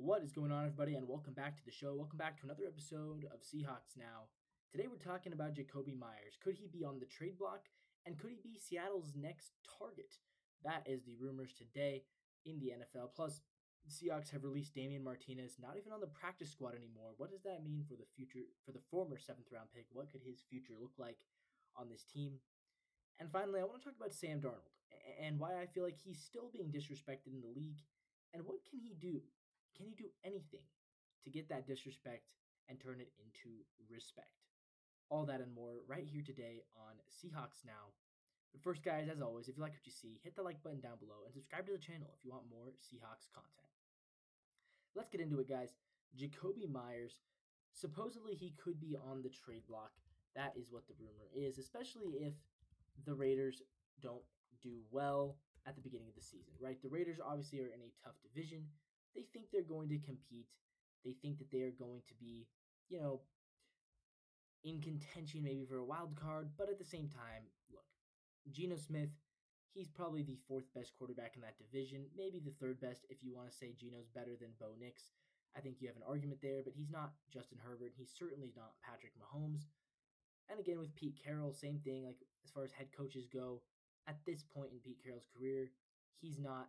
What is going on, everybody, and welcome back to the show. Welcome back to another episode of Seahawks Now. Today we're talking about Jacoby Myers. Could he be on the trade block, and could he be Seattle's next target? That is the rumors today in the NFL. Plus, the Seahawks have released Damian Martinez, not even on the practice squad anymore. What does that mean for the future, for the former seventh round pick? What could his future look like on this team? And finally, I want to talk about Sam Darnold and why I feel like he's still being disrespected in the league. And what can he do? Can he do anything to get that disrespect and turn it into respect? All that and more right here today on Seahawks Now. But first, guys, as always, if you like what you see, hit the like button down below and subscribe to the channel if you want more Seahawks content. Let's get into it, guys. Jacoby Myers, supposedly he could be on the trade block. That is what the rumor is, especially if the Raiders don't do well at the beginning of the season, right? The Raiders obviously are in a tough division. They think they're going to compete. They think that they are going to be, in contention maybe for a wild card. But at the same time, look, Geno Smith, he's probably the fourth best quarterback in that division, maybe the third best if you want to say Geno's better than Bo Nix. I think you have an argument there, but he's not Justin Herbert. He's certainly not Patrick Mahomes. And again, with Pete Carroll, same thing. Like as far as head coaches go, at this point in Pete Carroll's career, he's not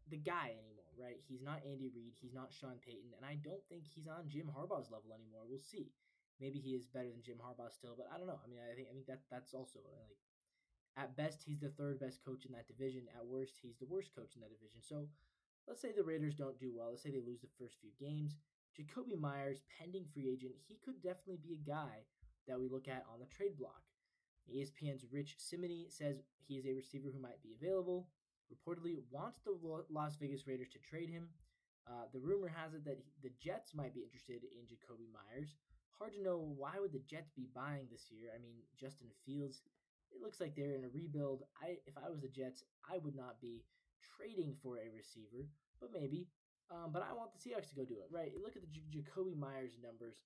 the guy anymore, right? He's not Andy Reid. He's not Sean Payton, and I don't think he's on Jim Harbaugh's level anymore. We'll see. Maybe he is better than Jim Harbaugh still, but I don't know. I think that's also like at best he's the third best coach in that division. At worst, he's the worst coach in that division. So let's say the Raiders don't do well. Let's say they lose the first few games. Jacoby Myers, pending free agent, he could definitely be a guy that we look at on the trade block. ESPN's Rich Simony says he is a receiver who might be available. Reportedly wants the Las Vegas Raiders to trade him. The rumor has it that the Jets might be interested in Jacoby Myers. Hard to know why would the Jets be buying this year. I mean, Justin Fields, it looks like they're in a rebuild. If I was the Jets, I would not be trading for a receiver, but maybe. But I want the Seahawks to go do it, right? Look at the Jacoby Myers numbers.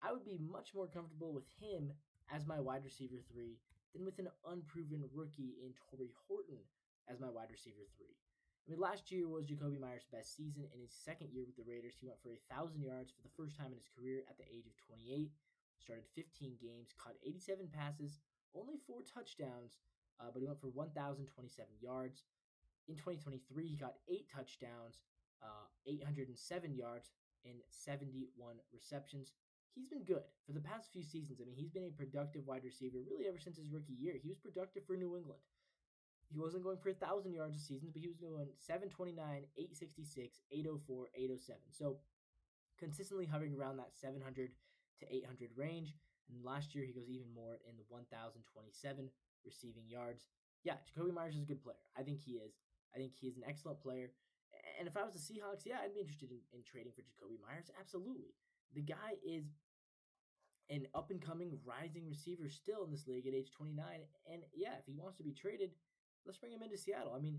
I would be much more comfortable with him as my wide receiver 3 than with an unproven rookie in Torrey Horton as my wide receiver 3. I mean, last year was Jacoby Myers' best season. In his second year with the Raiders, he went for 1,000 yards for the first time in his career at the age of 28. Started 15 games, caught 87 passes, only 4 touchdowns, but he went for 1,027 yards. In 2023, he got 8 touchdowns, 807 yards, and 71 receptions. He's been good for the past few seasons. I mean, he's been a productive wide receiver really ever since his rookie year. He was productive for New England. He wasn't going for 1,000 yards a season, but he was going 729, 866, 804, 807. So consistently hovering around that 700 to 800 range. And last year, he goes even more in the 1,027 receiving yards. Yeah, Jacoby Myers is a good player. I think he is. I think he is an excellent player. And if I was the Seahawks, yeah, I'd be interested in trading for Jacoby Myers. Absolutely. The guy is an up-and-coming rising receiver still in this league at age 29. And yeah, if he wants to be traded, let's bring him into Seattle. I mean,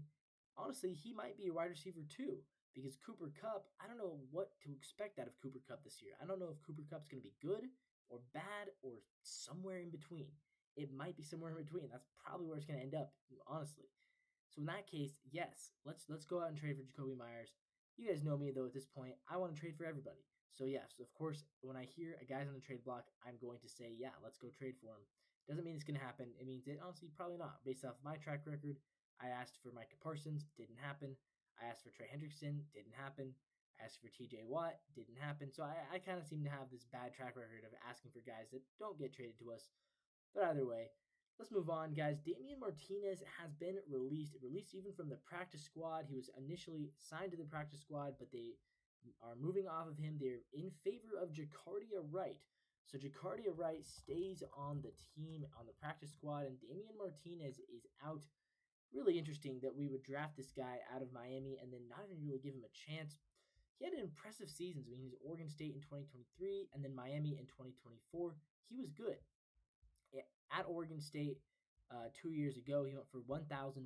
honestly, he might be a wide receiver too, because Cooper Kupp, I don't know what to expect out of Cooper Kupp this year. I don't know if Cooper Kupp's going to be good or bad or somewhere in between. It might be somewhere in between. That's probably where it's going to end up, honestly. So in that case, yes, let's go out and trade for Jacoby Myers. You guys know me, though, at this point. I want to trade for everybody. So yes, of course, when I hear a guy's on the trade block, I'm going to say, yeah, let's go trade for him. Doesn't mean it's going to happen. It means it, honestly, probably not. Based off my track record, I asked for Micah Parsons, didn't happen. I asked for Trey Hendrickson, didn't happen. I asked for TJ Watt, didn't happen. So I kind of seem to have this bad track record of asking for guys that don't get traded to us. But either way, let's move on, guys. Damian Martinez has been released even from the practice squad. He was initially signed to the practice squad, but they are moving off of him. They're in favor of Jacardia Wright. So Jacardia Wright stays on the team, on the practice squad, and Damian Martinez is out. Really interesting that we would draft this guy out of Miami and then not even really give him a chance. He had an impressive seasons. I mean, he was Oregon State in 2023 and then Miami in 2024. He was good. At Oregon State 2 years ago, he went for 1,185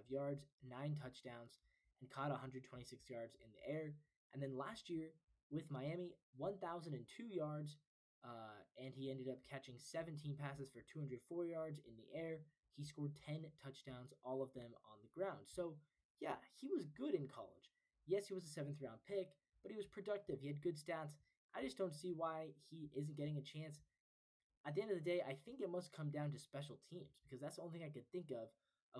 yards, 9 touchdowns, and caught 126 yards in the air. And then last year with Miami, 1,002 yards, and he ended up catching 17 passes for 204 yards in the air. He scored 10 touchdowns, all of them on the ground. So, yeah, he was good in college. Yes, he was a seventh round pick, but he was productive. He had good stats. I just don't see why he isn't getting a chance. At the end of the day, I think it must come down to special teams because that's the only thing I could think of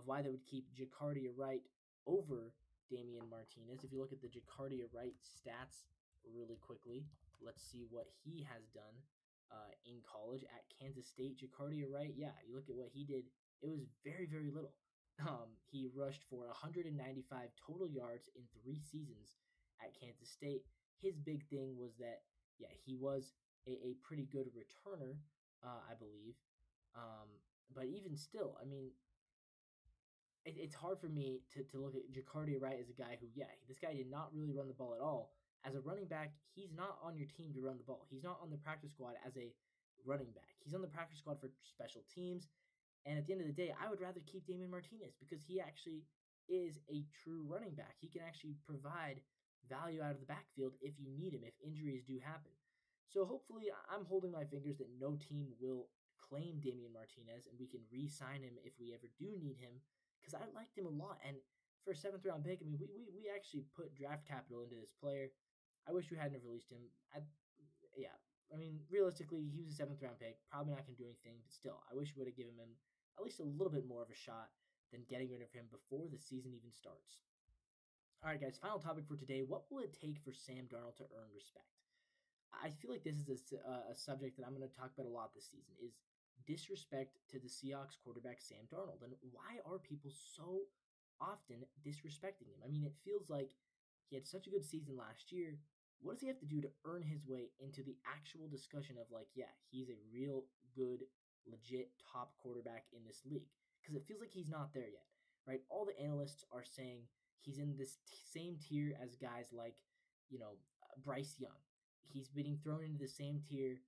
why they would keep Jacardia Wright over Damian Martinez. If you look at the Jacardia Wright stats really quickly, let's see what he has done in college at Kansas State. Jacardia Wright, yeah, you look at what he did, it was very, very little. He rushed for 195 total yards in 3 seasons at Kansas State. His big thing was that, yeah, he was a pretty good returner, I believe. Um, but even still, I mean, it's hard for me to look at Jacardia Wright as a guy who, yeah, this guy did not really run the ball at all. As a running back, he's not on your team to run the ball. He's not on the practice squad as a running back. He's on the practice squad for special teams. And at the end of the day, I would rather keep Damian Martinez because he actually is a true running back. He can actually provide value out of the backfield if you need him, if injuries do happen. So hopefully, I'm holding my fingers that no team will claim Damian Martinez and we can re sign him if we ever do need him because I liked him a lot. And for a seventh round pick, I mean, we actually put draft capital into this player. I wish we hadn't released him. Yeah, I mean, realistically, he was a seventh round pick. Probably not going to do anything, but still, I wish we would have given him at least a little bit more of a shot than getting rid of him before the season even starts. All right, guys, final topic for today. What will it take for Sam Darnold to earn respect? I feel like this is a subject that I'm going to talk about a lot this season is disrespect to the Seahawks quarterback Sam Darnold. And why are people so often disrespecting him? I mean, it feels like he had such a good season last year. What does he have to do to earn his way into the actual discussion of like, yeah, he's a real good, legit top quarterback in this league? Because it feels like he's not there yet, right? All the analysts are saying he's in this same tier as guys like, Bryce Young. He's being thrown into the same tier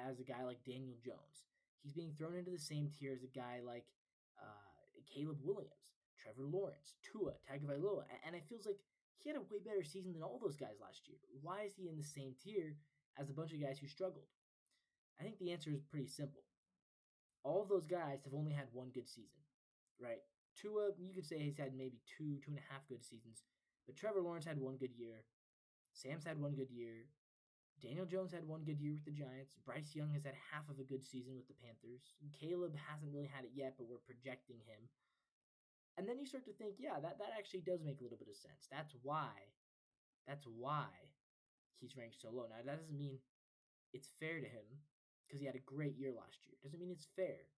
as a guy like Daniel Jones. He's being thrown into the same tier as a guy like Caleb Williams, Trevor Lawrence, Tua Tagovailoa, and it feels like he had a way better season than all those guys last year. Why is he in the same tier as a bunch of guys who struggled? I think the answer is pretty simple. All of those guys have only had one good season, right? Tua, you could say he's had maybe two and a half good seasons, but Trevor Lawrence had one good year. Sam's had one good year. Daniel Jones had one good year with the Giants. Bryce Young has had half of a good season with the Panthers. Caleb hasn't really had it yet, but we're projecting him. And then you start to think, yeah, that actually does make a little bit of sense. That's why he's ranked so low. Now, that doesn't mean it's fair to him because he had a great year last year. Doesn't mean it's fair,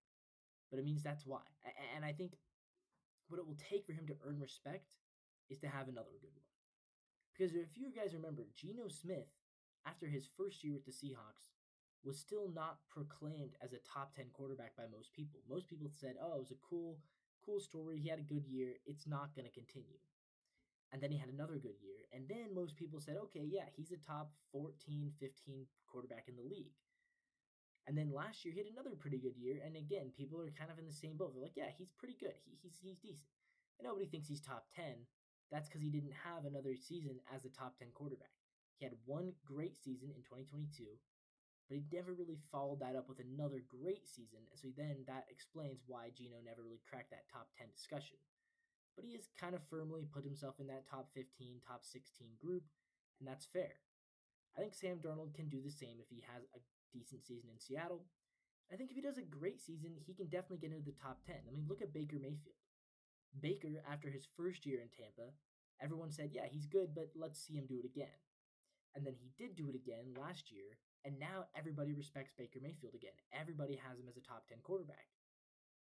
but it means that's why. And I think what it will take for him to earn respect is to have another good one. Because if you guys remember, Geno Smith, after his first year with the Seahawks, was still not proclaimed as a top 10 quarterback by most people. Most people said, oh, it was a cool story. He had a good year. It's not going to continue. And then he had another good year. And then most people said, okay, yeah, he's a top 14, 15 quarterback in the league. And then last year, he had another pretty good year. And again, people are kind of in the same boat. They're like, yeah, he's pretty good. He's decent. And nobody thinks he's top 10. That's because he didn't have another season as a top 10 quarterback. He had one great season in 2022, but he never really followed that up with another great season. So then that explains why Geno never really cracked that top 10 discussion. But he has kind of firmly put himself in that top 15, top 16 group, and that's fair. I think Sam Darnold can do the same if he has a decent season in Seattle. I think if he does a great season, he can definitely get into the top 10. I mean, look at Baker Mayfield. Baker, after his first year in Tampa, everyone said, yeah, he's good, but let's see him do it again. And then he did do it again last year, and now everybody respects Baker Mayfield again. Everybody has him as a top 10 quarterback.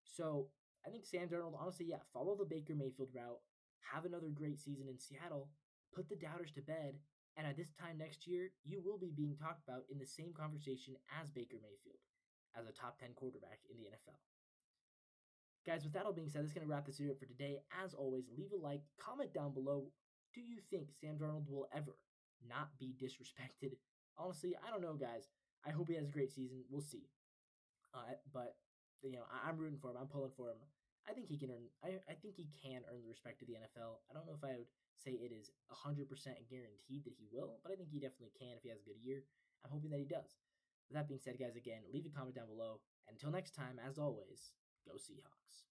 So I think Sam Darnold, honestly, yeah, follow the Baker Mayfield route, have another great season in Seattle, put the doubters to bed, and at this time next year, you will be being talked about in the same conversation as Baker Mayfield as a top 10 quarterback in the NFL. Guys, with that all being said, that's going to wrap this video up for today. As always, leave a like, comment down below. Do you think Sam Darnold will ever not be disrespected? Honestly, I don't know, guys. I hope he has a great season. We'll see. But I'm rooting for him. I'm pulling for him. I think he can earn. I think he can earn the respect of the NFL. I don't know if I would say it is 100% guaranteed that he will, but I think he definitely can if he has a good year. I'm hoping that he does. With that being said, guys, again, leave a comment down below. And until next time, as always, go Seahawks.